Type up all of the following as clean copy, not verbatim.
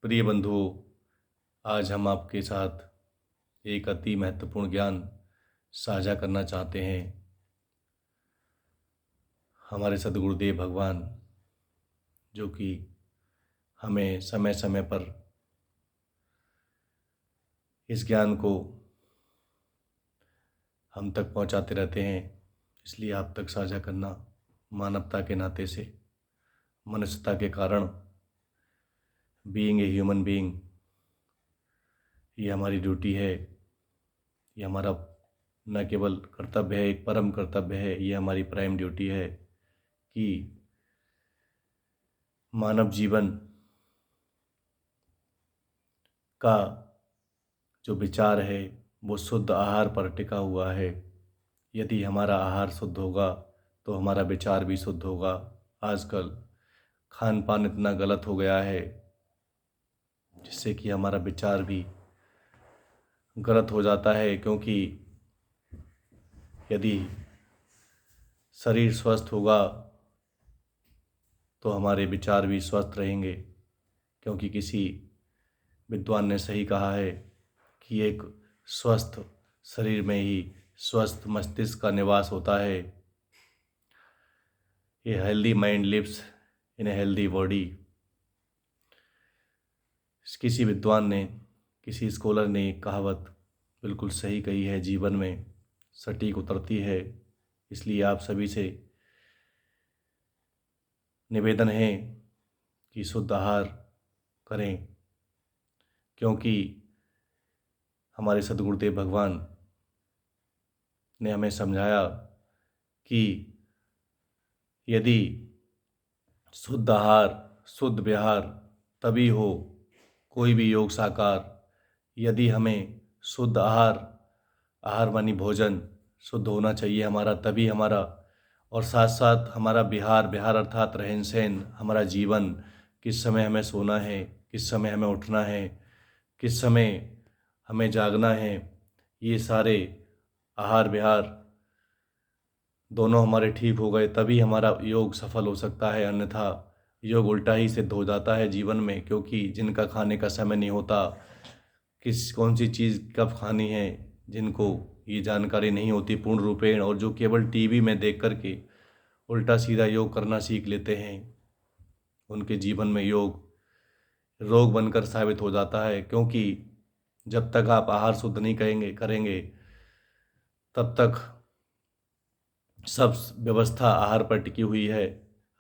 प्रिय बंधुओं, आज हम आपके साथ एक अति महत्वपूर्ण ज्ञान साझा करना चाहते हैं। हमारे सद्गुरुदेव भगवान जो कि हमें समय समय पर इस ज्ञान को हम तक पहुंचाते रहते हैं, इसलिए आप तक साझा करना मानवता के नाते से, मनुष्यता के कारण, बीइंग ए ह्यूमन बीइंग, ये हमारी ड्यूटी है। ये हमारा न केवल कर्तव्य है, एक परम कर्तव्य है, ये हमारी प्राइम ड्यूटी है कि मानव जीवन का जो विचार है वो शुद्ध आहार पर टिका हुआ है। यदि हमारा आहार शुद्ध होगा तो हमारा विचार भी शुद्ध होगा। आजकल खान पान इतना गलत हो गया है जिससे कि हमारा विचार भी गलत हो जाता है, क्योंकि यदि शरीर स्वस्थ होगा तो हमारे विचार भी स्वस्थ रहेंगे। क्योंकि किसी विद्वान ने सही कहा है कि एक स्वस्थ शरीर में ही स्वस्थ मस्तिष्क का निवास होता है। A healthy mind lives in a healthy body. किसी विद्वान ने, किसी स्कॉलर ने एक कहावत बिल्कुल सही कही है, जीवन में सटीक उतरती है। इसलिए आप सभी से निवेदन है कि शुद्ध आहार करें, क्योंकि हमारे सद्गुरुदेव भगवान ने हमें समझाया कि यदि शुद्ध आहार शुद्ध विहार तभी हो कोई भी योग साकार। यदि हमें शुद्ध आहार मानी भोजन शुद्ध होना चाहिए हमारा, तभी हमारा, और साथ साथ हमारा विहार अर्थात रहन सहन, हमारा जीवन, किस समय हमें सोना है, किस समय हमें उठना है, किस समय हमें जागना है, ये सारे आहार विहार दोनों हमारे ठीक हो गए तभी हमारा योग सफल हो सकता है। अन्यथा योग उल्टा ही सिद्ध हो जाता है जीवन में, क्योंकि जिनका खाने का समय नहीं होता, कौन सी चीज़ कब खानी है, जिनको ये जानकारी नहीं होती पूर्ण रूपेण, और जो केवल टीवी में देख कर के उल्टा सीधा योग करना सीख लेते हैं, उनके जीवन में योग रोग बनकर साबित हो जाता है। क्योंकि जब तक आप आहार शुद्ध नहीं करेंगे तब तक सब व्यवस्था आहार पर टिकी हुई है।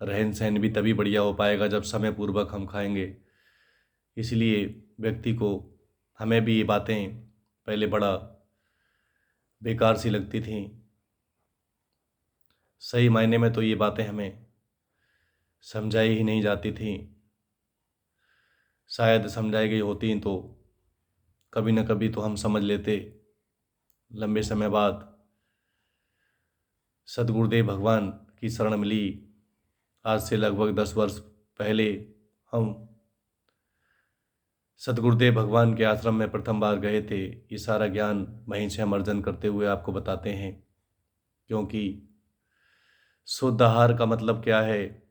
रहन सहन भी तभी बढ़िया हो पाएगा जब समय पूर्वक हम खाएंगे। इसलिए व्यक्ति को, हमें भी ये बातें पहले बड़ा बेकार सी लगती थीं। सही मायने में तो ये बातें हमें समझाई ही नहीं जाती थीं। शायद समझाई गई होती तो कभी न कभी तो हम समझ लेते। लंबे समय बाद सद्गुरुदेव भगवान की शरण मिली। आज से लगभग 10 वर्ष पहले हम सद्गुरुदेव भगवान के आश्रम में प्रथम बार गए थे। ये सारा ज्ञान वहीं से हम अर्जन करते हुए आपको बताते हैं। क्योंकि शुद्ध आहार का मतलब क्या है?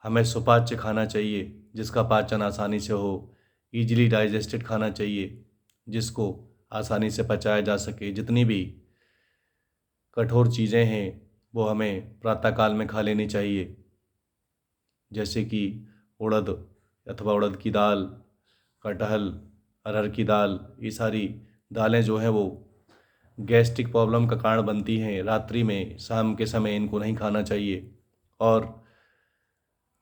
हमें सुपाच्य खाना चाहिए, जिसका पाचन आसानी से हो। ईजिली डाइजेस्टेड खाना चाहिए, जिसको आसानी से पचाया जा सके। जितनी भी कठोर चीज़ें हैं वो हमें प्रातःकाल में खा लेनी चाहिए, जैसे कि उड़द अथवा उड़द की दाल, कटहल, अरहर की दाल। ये सारी दालें जो हैं वो गैस्ट्रिक प्रॉब्लम का कारण बनती हैं। रात्रि में, शाम के समय इनको नहीं खाना चाहिए। और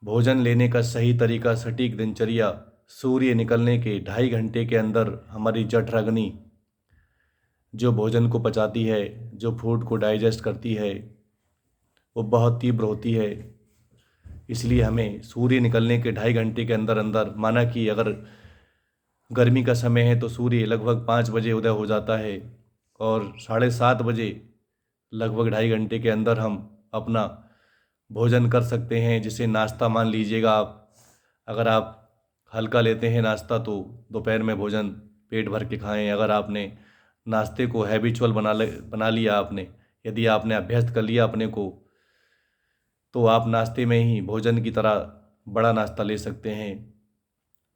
भोजन लेने का सही तरीका, सटीक दिनचर्या, सूर्य निकलने के 2.5 घंटे के अंदर हमारी जठराग्नि जो भोजन को पचाती है, जो फूड को डाइजेस्ट करती है, वो बहुत तीव्र होती है। इसलिए हमें सूर्य निकलने के 2.5 घंटे के अंदर अंदर, माना कि अगर गर्मी का समय है तो सूर्य लगभग 5 बजे उदय हो जाता है, और 7:30 बजे लगभग 2.5 घंटे के अंदर हम अपना भोजन कर सकते हैं, जिसे नाश्ता मान लीजिएगा आप। अगर आप हल्का लेते हैं नाश्ता तो दोपहर में भोजन पेट भर के खाएं। अगर आपने नाश्ते को हैबिचुअल बना लिया आपने, यदि आपने अभ्यस्त कर लिया अपने को, तो आप नाश्ते में ही भोजन की तरह बड़ा नाश्ता ले सकते हैं।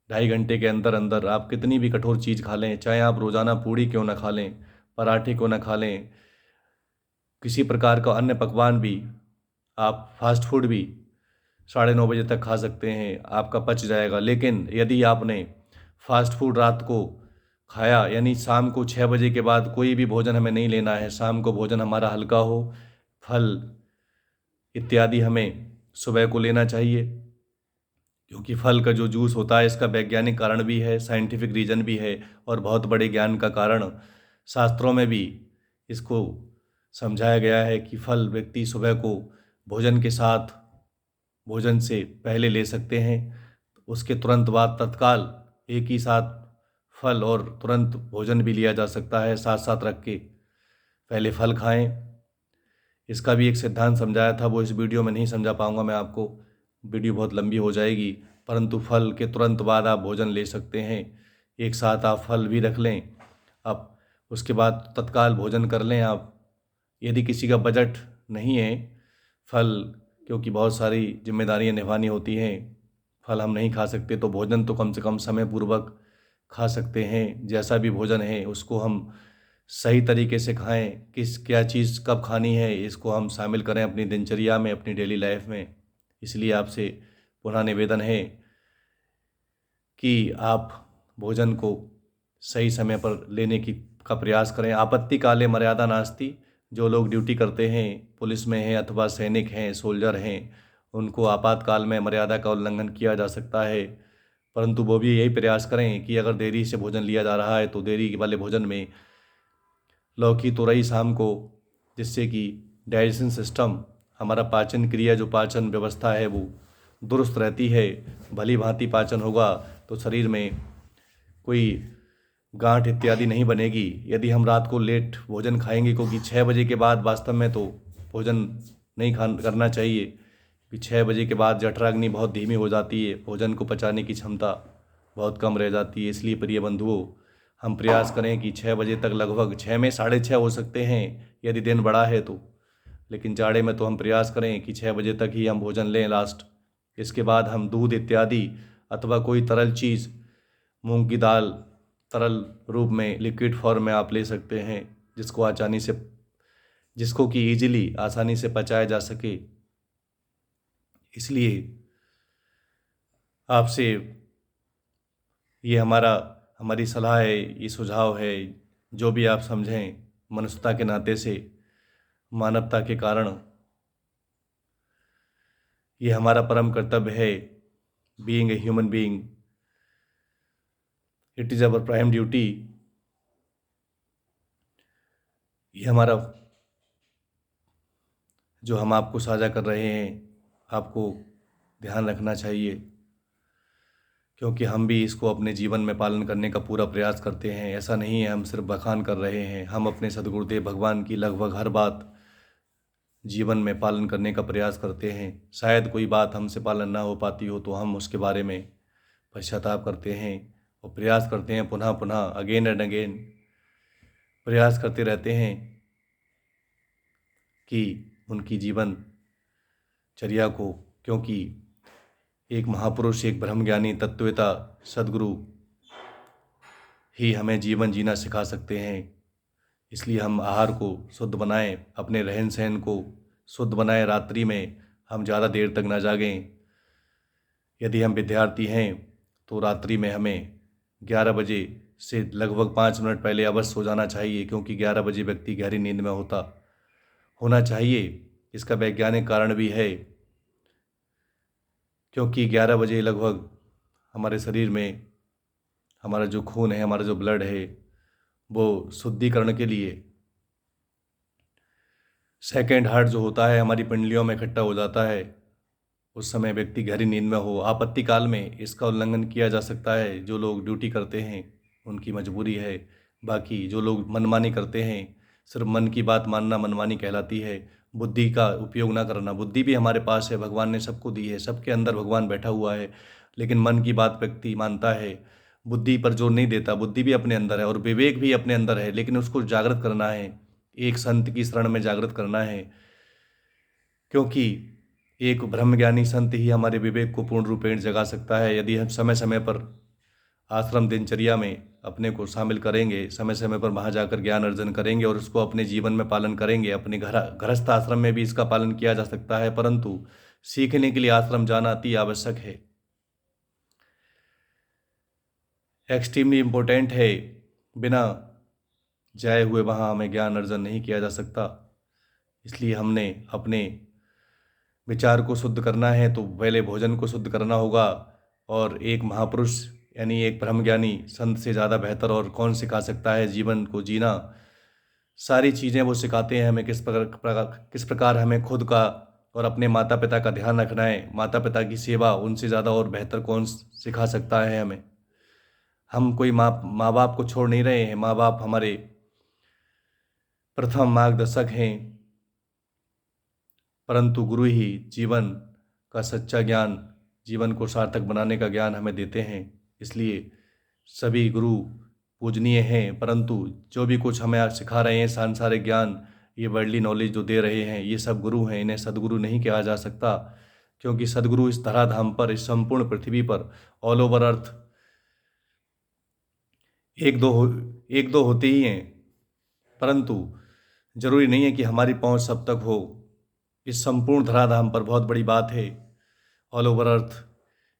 2.5 घंटे के अंदर अंदर आप कितनी भी कठोर चीज़ खा लें, चाहे आप रोज़ाना पूड़ी क्यों ना खा लें, पराठे क्यों ना खा लें, किसी प्रकार का अन्य पकवान भी, आप फास्ट फूड भी 9:30 बजे तक खा सकते हैं, आपका पच जाएगा। लेकिन यदि आपने फास्ट फूड रात को खाया, यानी शाम को 6 बजे के बाद कोई भी भोजन हमें नहीं लेना है, शाम को भोजन हमारा हल्का हो, फल इत्यादि हमें सुबह को लेना चाहिए, क्योंकि फल का जो जूस होता है इसका वैज्ञानिक कारण भी है, साइंटिफिक रीज़न भी है और बहुत बड़े ज्ञान का कारण शास्त्रों में भी इसको समझाया गया है कि फल व्यक्ति सुबह को भोजन के साथ, भोजन से पहले ले सकते हैं, उसके तुरंत बाद तत्काल एक ही साथ फल और तुरंत भोजन भी लिया जा सकता है, साथ साथ रख के पहले फल खाएं। इसका भी एक सिद्धांत समझाया था, वो इस वीडियो में नहीं समझा पाऊंगा मैं आपको, वीडियो बहुत लंबी हो जाएगी, परंतु फल के तुरंत बाद आप भोजन ले सकते हैं, एक साथ आप फल भी रख लें, आप उसके बाद तत्काल भोजन कर लें आप। यदि किसी का बजट नहीं है फल, क्योंकि बहुत सारी जिम्मेदारियां निभानी होती हैं, फल हम नहीं खा सकते, तो भोजन तो कम से कम समय पूर्वक खा सकते हैं। जैसा भी भोजन है उसको हम सही तरीके से खाएं, किस क्या चीज़ कब खानी है इसको हम शामिल करें अपनी दिनचर्या में, अपनी डेली लाइफ में। इसलिए आपसे पुनः निवेदन है कि आप भोजन को सही समय पर लेने की का प्रयास करें। आपत्ति काले मर्यादा नास्ति। जो लोग ड्यूटी करते हैं, पुलिस में हैं अथवा सैनिक हैं, सोल्जर हैं, उनको आपातकाल में मर्यादा का उल्लंघन किया जा सकता है, परंतु वो भी यही प्रयास करें कि अगर देरी से भोजन लिया जा रहा है तो देरी वाले भोजन में लौकी तुरई शाम को, जिससे कि डाइजेशन सिस्टम, हमारा पाचन क्रिया, जो पाचन व्यवस्था है वो दुरुस्त रहती है, भली भांति पाचन होगा तो शरीर में कोई गांठ इत्यादि नहीं बनेगी। यदि हम रात को लेट भोजन खाएंगे, क्योंकि 6 बजे के बाद वास्तव में तो भोजन नहीं करना चाहिए, कि 6 बजे के बाद जठराग्नि बहुत धीमी हो जाती है, भोजन को पचाने की क्षमता बहुत कम रह जाती है। इसलिए प्रिय बंधुओं, हम प्रयास करें कि 6 बजे तक, लगभग 6 में 6:30 हो सकते हैं यदि दिन बड़ा है तो, लेकिन जाड़े में तो हम प्रयास करें कि 6 बजे तक ही हम भोजन लें लास्ट। इसके बाद हम दूध इत्यादि अथवा कोई तरल चीज़, मूंग की दाल तरल रूप में, लिक्विड फॉर्म में आप ले सकते हैं, जिसको कि ईजिली, आसानी से पचाया जा सके। इसलिए आपसे ये हमारी सलाह है, ये सुझाव है, जो भी आप समझें, मनुष्यता के नाते से, मानवता के कारण ये हमारा परम कर्तव्य है। Being a human being, it is our prime duty. ये हमारा, जो हम आपको साझा कर रहे हैं, आपको ध्यान रखना चाहिए, क्योंकि हम भी इसको अपने जीवन में पालन करने का पूरा प्रयास करते हैं। ऐसा नहीं है हम सिर्फ बखान कर रहे हैं, हम अपने सद्गुरुदेव भगवान की लगभग हर बात जीवन में पालन करने का प्रयास करते हैं। शायद कोई बात हमसे पालन ना हो पाती हो तो हम उसके बारे में पश्चाताप करते हैं और प्रयास करते हैं, पुनः पुनः, अगेन एंड अगेन प्रयास करते रहते हैं कि उनकी जीवनचर्या को, क्योंकि एक महापुरुष, एक ब्रह्मज्ञानी तत्ववेता सद्गुरु ही हमें जीवन जीना सिखा सकते हैं। इसलिए हम आहार को शुद्ध बनाएं, अपने रहन सहन को शुद्ध बनाएं, रात्रि में हम ज़्यादा देर तक ना जागें। यदि हम विद्यार्थी हैं तो रात्रि में हमें 11 बजे से लगभग 5 मिनट पहले अवश्य सो जाना चाहिए, क्योंकि 11 बजे व्यक्ति गहरी नींद में होना चाहिए। इसका वैज्ञानिक कारण भी है, क्योंकि 11 बजे लगभग हमारे शरीर में, हमारा जो खून है, हमारा जो ब्लड है, वो शुद्धिकरण के लिए, सेकेंड हार्ट जो होता है हमारी पिंडलियों में इकट्ठा हो जाता है, उस समय व्यक्ति गहरी नींद में हो। आपत्ति काल में इसका उल्लंघन किया जा सकता है। जो लोग ड्यूटी करते हैं उनकी मजबूरी है, बाकी जो लोग मनमानी करते हैं, सिर्फ मन की बात मानना मनमानी कहलाती है। बुद्धि का उपयोग ना करना, बुद्धि भी हमारे पास है, भगवान ने सबको दी है, सबके अंदर भगवान बैठा हुआ है, लेकिन मन की बात व्यक्ति मानता है, बुद्धि पर जोर नहीं देता। बुद्धि भी अपने अंदर है और विवेक भी अपने अंदर है, लेकिन उसको जागृत करना है, एक संत की शरण में जागृत करना है, क्योंकि एक ब्रह्मज्ञानी संत ही हमारे विवेक को पूर्ण रूपेण जगा सकता है। यदि हम समय समय पर आश्रम दिनचर्या में अपने को शामिल करेंगे, समय समय पर वहाँ जाकर ज्ञान अर्जन करेंगे और उसको अपने जीवन में पालन करेंगे। अपने गृहस्थ आश्रम में भी इसका पालन किया जा सकता है, परंतु सीखने के लिए आश्रम जाना अति आवश्यक है, एक्सट्रीमली इम्पोर्टेंट है। बिना जाए हुए वहाँ हमें ज्ञान अर्जन नहीं किया जा सकता। इसलिए हमने अपने विचार को शुद्ध करना है तो पहले भोजन को शुद्ध करना होगा। और एक महापुरुष यानी एक ब्रह्मज्ञानी संत से ज़्यादा बेहतर और कौन सिखा सकता है जीवन को जीना। सारी चीज़ें वो सिखाते हैं हमें, किस प्रकार हमें खुद का और अपने माता पिता का ध्यान रखना है। माता पिता की सेवा उनसे ज़्यादा और बेहतर कौन सिखा सकता है हमें। हम कोई माँ बाप को छोड़ नहीं रहे हैं। माँ बाप हमारे प्रथम मार्गदर्शक हैं, परंतु गुरु ही जीवन का सच्चा ज्ञान, जीवन को सार्थक बनाने का ज्ञान हमें देते हैं। इसलिए सभी गुरु पूजनीय हैं, परंतु जो भी कुछ हमें आज सिखा रहे हैं, सांसारिक ज्ञान, ये वर्ल्डली नॉलेज जो दे रहे हैं, ये सब गुरु हैं। इन्हें सदगुरु नहीं कहा जा सकता, क्योंकि सदगुरु इस धराधाम पर, इस संपूर्ण पृथ्वी पर, ऑल ओवर अर्थ एक दो होते ही हैं, परंतु जरूरी नहीं है कि हमारी पहुंच सब तक हो। इस संपूर्ण धराधाम पर बहुत बड़ी बात है, ऑल ओवर अर्थ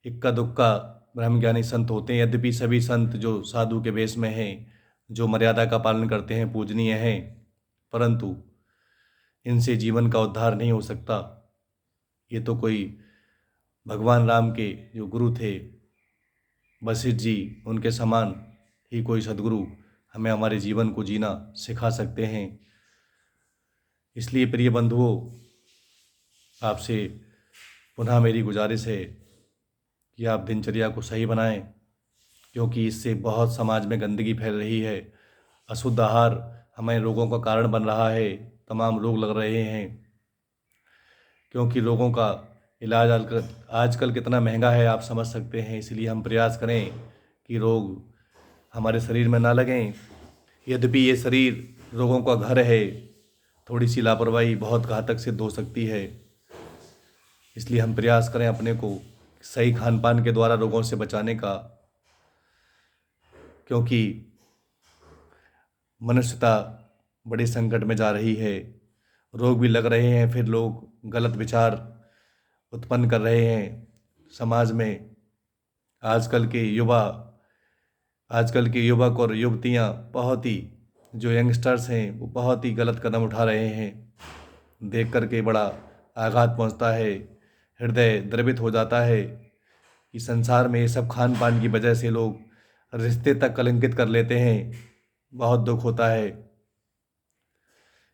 इक्का दुक्का ब्रह्मज्ञानी संत होते हैं। यद्यपि सभी संत जो साधु के वेश में हैं, जो मर्यादा का पालन करते हैं, पूजनीय हैं, परंतु इनसे जीवन का उद्धार नहीं हो सकता। ये तो कोई भगवान राम के जो गुरु थे वशिष्ठ जी, उनके समान ही कोई सदगुरु हमें हमारे जीवन को जीना सिखा सकते हैं। इसलिए प्रिय बंधुओं, आपसे पुनः मेरी गुजारिश है कि आप दिनचर्या को सही बनाएं, क्योंकि इससे बहुत समाज में गंदगी फैल रही है। अशुद्ध आहार हमें रोगों का कारण बन रहा है, तमाम रोग लग रहे हैं, क्योंकि रोगों का इलाज आजकल कितना महंगा है आप समझ सकते हैं। इसलिए हम प्रयास करें कि रोग हमारे शरीर में ना लगें। यद्यपि ये शरीर रोगों का घर है, थोड़ी सी लापरवाही बहुत घातक सिद्ध हो सकती है। इसलिए हम प्रयास करें अपने को सही खान पान के द्वारा रोगों से बचाने का, क्योंकि मनुष्यता बड़े संकट में जा रही है। रोग भी लग रहे हैं, फिर लोग गलत विचार उत्पन्न कर रहे हैं समाज में। आजकल के युवक और युवतियां बहुत ही, जो यंगस्टर्स हैं, वो बहुत ही गलत कदम उठा रहे हैं। देख कर के बड़ा आघात पहुंचता है, हृदय द्रवित हो जाता है कि संसार में ये सब खान पान की वजह से लोग रिश्ते तक कलंकित कर लेते हैं। बहुत दुख होता है।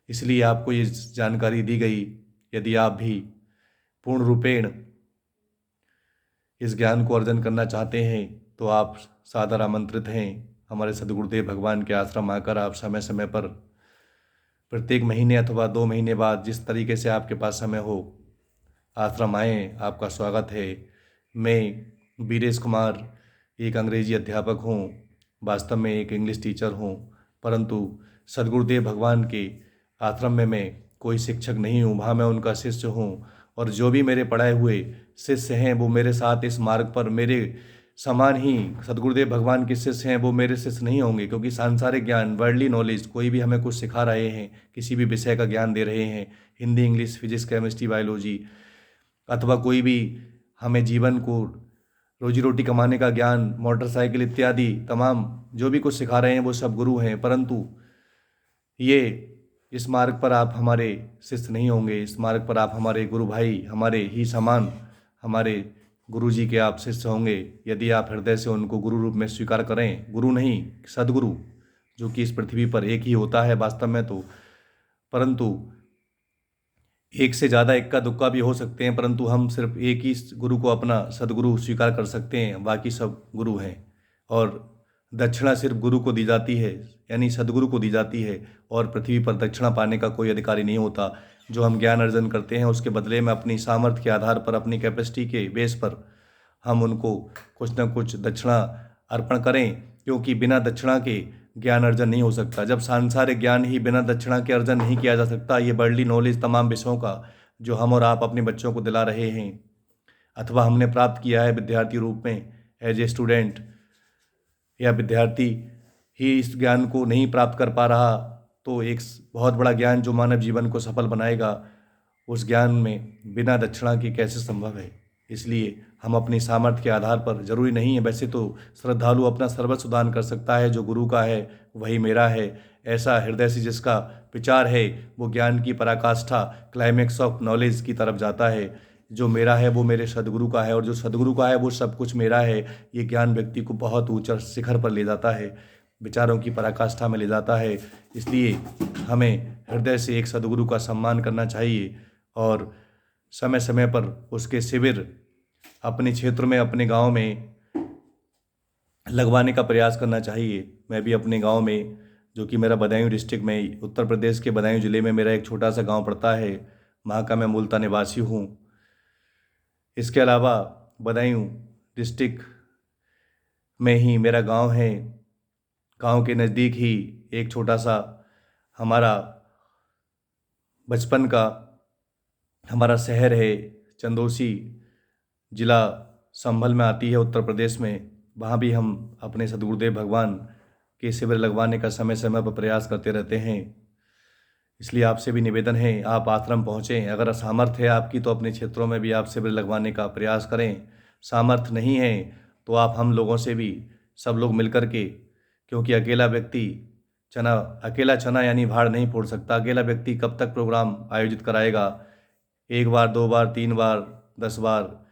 इसलिए आपको ये जानकारी दी गई। यदि आप भी पूर्ण रूपेण इस ज्ञान को अर्जन करना चाहते हैं तो आप सादर आमंत्रित हैं। हमारे सद्गुरुदेव भगवान के आश्रम आकर आप समय समय पर, प्रत्येक महीने अथवा 2 महीने बाद, जिस तरीके से आपके पास समय हो, आश्रम आएँ। आपका स्वागत है। मैं वीरेश कुमार एक अंग्रेजी अध्यापक हूँ, वास्तव में एक इंग्लिश टीचर हूँ, परंतु सद्गुरुदेव भगवान के आश्रम में मैं कोई शिक्षक नहीं हूँ, वहाँ मैं उनका शिष्य हूँ। और जो भी मेरे पढ़ाए हुए शिष्य हैं वो मेरे साथ इस मार्ग पर मेरे समान ही सद्गुरुदेव भगवान के शिष्य हैं, वो मेरे शिष्य नहीं होंगे, क्योंकि सांसारिक ज्ञान, वर्ल्डली नॉलेज, कोई भी हमें कुछ सिखा रहे हैं, किसी भी विषय का ज्ञान दे रहे हैं, Hindi, English, physics, chemistry, biology, अथवा कोई भी हमें जीवन को रोजी रोटी कमाने का ज्ञान, मोटरसाइकिल इत्यादि तमाम जो भी कुछ सिखा रहे हैं वो सब गुरु हैं, परंतु ये इस मार्ग पर आप हमारे शिष्य नहीं होंगे। इस मार्ग पर आप हमारे गुरु भाई, हमारे ही समान, हमारे गुरु जी के आप शिष्य होंगे, यदि आप हृदय से उनको गुरु रूप में स्वीकार करें। गुरु नहीं, सदगुरु, जो कि इस पृथ्वी पर एक ही होता है वास्तव में तो, परंतु एक से ज़्यादा इक्का दुक्का भी हो सकते हैं, परंतु हम सिर्फ एक ही गुरु को अपना सदगुरु स्वीकार कर सकते हैं, बाकी सब गुरु हैं। और दक्षिणा सिर्फ गुरु को दी जाती है, यानी सदगुरु को दी जाती है, और पृथ्वी पर दक्षिणा पाने का कोई अधिकारी नहीं होता। जो हम ज्ञान अर्जन करते हैं उसके बदले में अपनी सामर्थ्य के आधार पर, अपनी कैपेसिटी के बेस पर हम उनको कुछ न कुछ दक्षिणा अर्पण करें, क्योंकि बिना दक्षिणा के ज्ञान अर्जन नहीं हो सकता। जब सांसारिक ज्ञान ही बिना दक्षिणा के अर्जन नहीं किया जा सकता, ये वर्ल्डली नॉलेज तमाम विषयों का जो हम और आप अपने बच्चों को दिला रहे हैं, अथवा हमने प्राप्त किया है विद्यार्थी रूप में, एज ए स्टूडेंट, या विद्यार्थी ही इस ज्ञान को नहीं प्राप्त कर पा रहा, तो एक बहुत बड़ा ज्ञान जो मानव जीवन को सफल बनाएगा, उस ज्ञान में बिना दक्षिणा के कैसे संभव है। इसलिए हम अपनी सामर्थ्य के आधार पर, जरूरी नहीं है वैसे तो श्रद्धालु अपना सर्वस्व दान कर सकता है, जो गुरु का है वही मेरा है, ऐसा हृदय से जिसका विचार है वो ज्ञान की पराकाष्ठा, क्लाइमेक्स ऑफ नॉलेज की तरफ जाता है। जो मेरा है वो मेरे सदगुरु का है, और जो सदगुरु का है वो सब कुछ मेरा है। ये ज्ञान व्यक्ति को बहुत ऊंचा शिखर पर ले जाता है, विचारों की पराकाष्ठा में ले जाता है। इसलिए हमें हृदय से एक सदगुरु का सम्मान करना चाहिए और समय समय पर उसके शिविर अपने क्षेत्र में, अपने गांव में लगवाने का प्रयास करना चाहिए। मैं भी अपने गांव में, जो कि मेरा बदायूं डिस्ट्रिक्ट में, उत्तर प्रदेश के बदायूं ज़िले में मेरा एक छोटा सा गांव पड़ता है, वहाँ का मैं मूलतः निवासी हूँ। इसके अलावा बदायूं डिस्ट्रिक्ट में ही मेरा गांव है। गांव के नज़दीक ही एक छोटा सा हमारा बचपन का हमारा शहर है, चंदौसी, जिला संभल में आती है, उत्तर प्रदेश में। वहाँ भी हम अपने सद्गुरुदेव भगवान के शिविर लगवाने का समय समय पर प्रयास करते रहते हैं। इसलिए आपसे भी निवेदन है, आप आश्रम पहुँचें। अगर सामर्थ्य है आपकी तो अपने क्षेत्रों में भी आप शिविर लगवाने का प्रयास करें। सामर्थ्य नहीं है तो आप हम लोगों से भी, सब लोग मिलकर के, क्योंकि अकेला चना यानी भाड़ नहीं फोड़ सकता। अकेला व्यक्ति कब तक प्रोग्राम आयोजित कराएगा? एक बार, दो बार, तीन बार, 10 बार,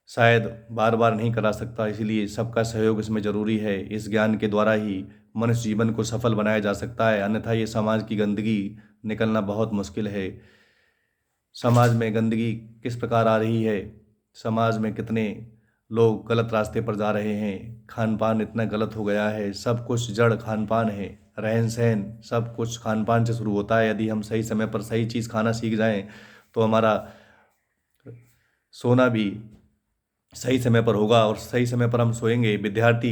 शायद बार बार नहीं करा सकता। इसीलिए सबका सहयोग इसमें ज़रूरी है। इस ज्ञान के द्वारा ही मनुष्य जीवन को सफल बनाया जा सकता है, अन्यथा ये समाज की गंदगी निकलना बहुत मुश्किल है। समाज में गंदगी किस प्रकार आ रही है, समाज में कितने लोग गलत रास्ते पर जा रहे हैं, खान पान इतना गलत हो गया है, सब कुछ जड़ खान पान है, रहन सहन सब कुछ खान पान से शुरू होता है। यदि हम सही समय पर सही चीज़ खाना सीख जाएं तो हमारा सोना भी सही समय पर होगा और सही समय पर हम सोएंगे। विद्यार्थी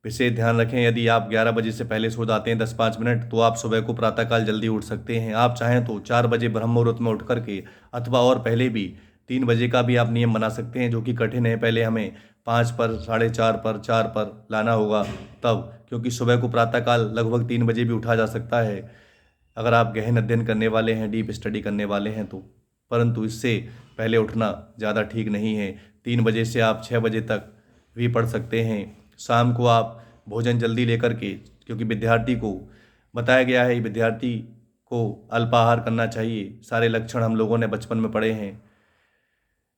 विशेष ध्यान रखें, यदि आप 11 बजे से पहले सो जाते हैं 10-5 मिनट, तो आप सुबह को प्रातःकाल जल्दी उठ सकते हैं। आप चाहें तो 4 बजे ब्रह्म मुहूर्त में उठ करके, अथवा और पहले भी 3 बजे का भी आप नियम बना सकते हैं, जो कि कठिन है। पहले हमें 5 पर, 4:30 पर, 4 पर लाना होगा तब, क्योंकि सुबह को प्रातःकाल लगभग 3 बजे भी उठा जा सकता है अगर आप गहन अध्ययन करने वाले हैं, डीप स्टडी करने वाले हैं तो। परंतु इससे पहले उठना ज़्यादा ठीक नहीं है। 3 बजे से आप 6 बजे तक भी पढ़ सकते हैं। शाम को आप भोजन जल्दी लेकर के, क्योंकि विद्यार्थी को बताया गया है विद्यार्थी को अल्पाहार करना चाहिए। सारे लक्षण हम लोगों ने बचपन में पढ़े हैं,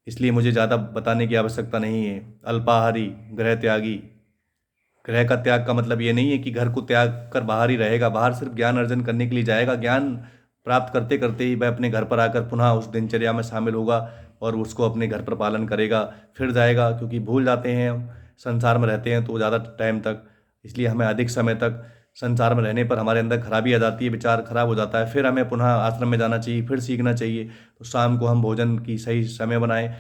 इसलिए मुझे ज़्यादा बताने की आवश्यकता नहीं है। अल्पाहारी, गृह त्यागी। गृह का त्याग का मतलब ये नहीं है कि घर को त्याग कर बाहर ही रहेगा। बाहर सिर्फ ज्ञान अर्जन करने के लिए जाएगा। ज्ञान प्राप्त करते करते ही वह अपने घर पर आकर पुनः उस दिनचर्या में शामिल होगा और उसको अपने घर पर पालन करेगा, फिर जाएगा। क्योंकि भूल जाते हैं हम, संसार में रहते हैं तो ज़्यादा टाइम तक, इसलिए हमें अधिक समय तक संसार में रहने पर हमारे अंदर खराबी आ जाती है, विचार खराब हो जाता है। फिर हमें पुनः आश्रम में जाना चाहिए, फिर सीखना चाहिए। तो शाम को हम भोजन की सही समय बनाएं,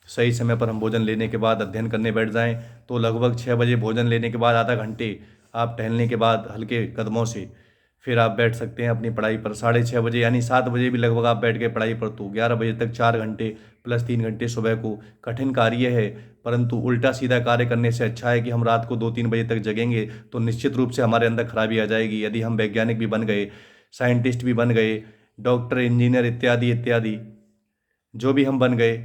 सही समय पर हम भोजन लेने के बाद अध्ययन करने बैठ जाएं। तो लगभग 6 बजे भोजन लेने के बाद आधा घंटे आप टहलने के बाद हल्के कदमों से फिर आप बैठ सकते हैं अपनी पढ़ाई पर। 6:30 बजे यानी 7 बजे भी लगभग आप बैठ गए पढ़ाई पर, तो 11 बजे तक 4 घंटे प्लस 3 घंटे सुबह को। कठिन कार्य है, परंतु उल्टा सीधा कार्य करने से अच्छा है कि हम रात को 2-3 बजे तक जगेंगे तो निश्चित रूप से हमारे अंदर खराबी आ जाएगी। यदि हम वैज्ञानिक भी बन गए, साइंटिस्ट भी बन गए, डॉक्टर, इंजीनियर इत्यादि इत्यादि जो भी हम बन गए,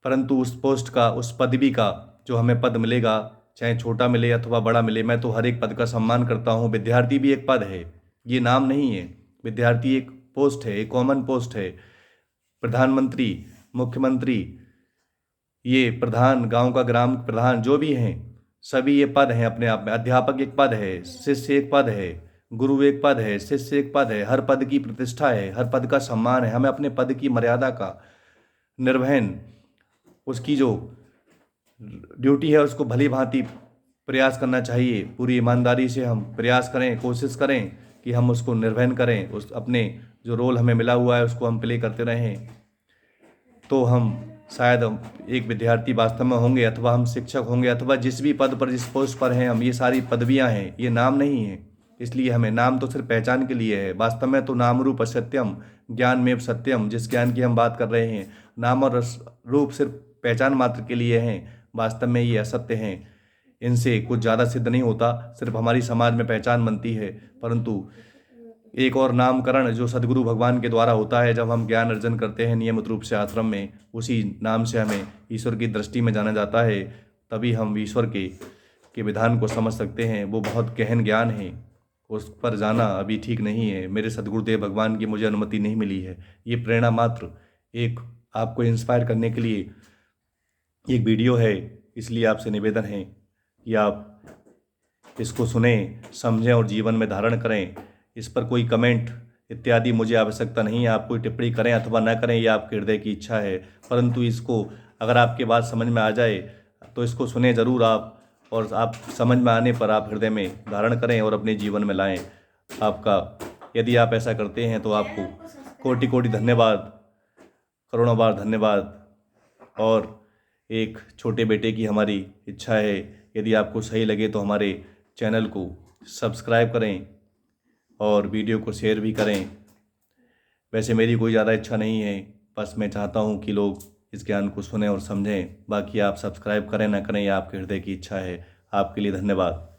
परंतु उस पोस्ट का, उस पदवी का जो हमें पद मिलेगा, चाहे छोटा मिले अथवा बड़ा मिले, मैं तो हर एक पद का सम्मान करता हूँ। विद्यार्थी भी एक पद है, ये नाम नहीं है। विद्यार्थी एक पोस्ट है, एक कॉमन पोस्ट है। प्रधानमंत्री, मुख्यमंत्री, ये प्रधान, गांव का ग्राम प्रधान, जो भी हैं, सभी ये पद हैं अपने आप में। अध्यापक एक पद है, शिष्य एक पद है, गुरु एक पद है, शिष्य एक पद है। हर पद की प्रतिष्ठा है, हर पद का सम्मान है। हमें अपने पद की मर्यादा का निर्वहन, उसकी जो ड्यूटी है उसको भली भांति प्रयास करना चाहिए। पूरी ईमानदारी से हम प्रयास करें, कोशिश करें कि हम उसको निर्वहन करें। उस अपने जो रोल हमें मिला हुआ है उसको हम प्ले करते रहें, तो हम शायद एक विद्यार्थी वास्तव में होंगे, अथवा हम शिक्षक होंगे, अथवा जिस भी पद पर, जिस पोस्ट पर हैं हम। ये सारी पदवियां हैं, ये नाम नहीं है। इसलिए हमें, नाम तो सिर्फ पहचान के लिए है, वास्तव में तो नाम रूप असत्यम, ज्ञान में सत्यम, जिस ज्ञान की हम बात कर रहे हैं। नाम और रूप सिर्फ पहचान मात्र के लिए हैं, वास्तव में ये असत्य हैं। इनसे कुछ ज़्यादा सिद्ध नहीं होता, सिर्फ हमारी समाज में पहचान बनती है। परंतु एक और नामकरण जो सदगुरु भगवान के द्वारा होता है, जब हम ज्ञान अर्जन करते हैं नियमित रूप से आश्रम में, उसी नाम से हमें ईश्वर की दृष्टि में जाना जाता है। तभी हम ईश्वर के विधान को समझ सकते हैं। वो बहुत गहन ज्ञान है, उस पर जाना अभी ठीक नहीं है। मेरे सदगुरुदेव भगवान की मुझे अनुमति नहीं मिली है। ये प्रेरणा मात्र एक आपको इंस्पायर करने के लिए एक वीडियो है, इसलिए आपसे निवेदन है कि आप इसको सुने, समझें और जीवन में धारण करें। इस पर कोई कमेंट इत्यादि मुझे आवश्यकता नहीं है। आप कोई टिप्पणी करें अथवा न करें, यह आपके हृदय की इच्छा है। परंतु इसको अगर आपके बात समझ में आ जाए तो इसको सुने ज़रूर आप, और आप समझ में आने पर आप हृदय में धारण करें और अपने जीवन में लाएं। आपका यदि आप ऐसा करते हैं तो आपको कोटि कोटि धन्यवाद, करोड़ों बार धन्यवाद। और एक छोटे बेटे की हमारी इच्छा है, यदि आपको सही लगे तो हमारे चैनल को सब्सक्राइब करें और वीडियो को शेयर भी करें। वैसे मेरी कोई ज़्यादा इच्छा नहीं है, बस मैं चाहता हूँ कि लोग इस ज्ञान को सुनें और समझें। बाकी आप सब्सक्राइब करें ना करें, यह आपके हृदय की इच्छा है। आपके लिए धन्यवाद।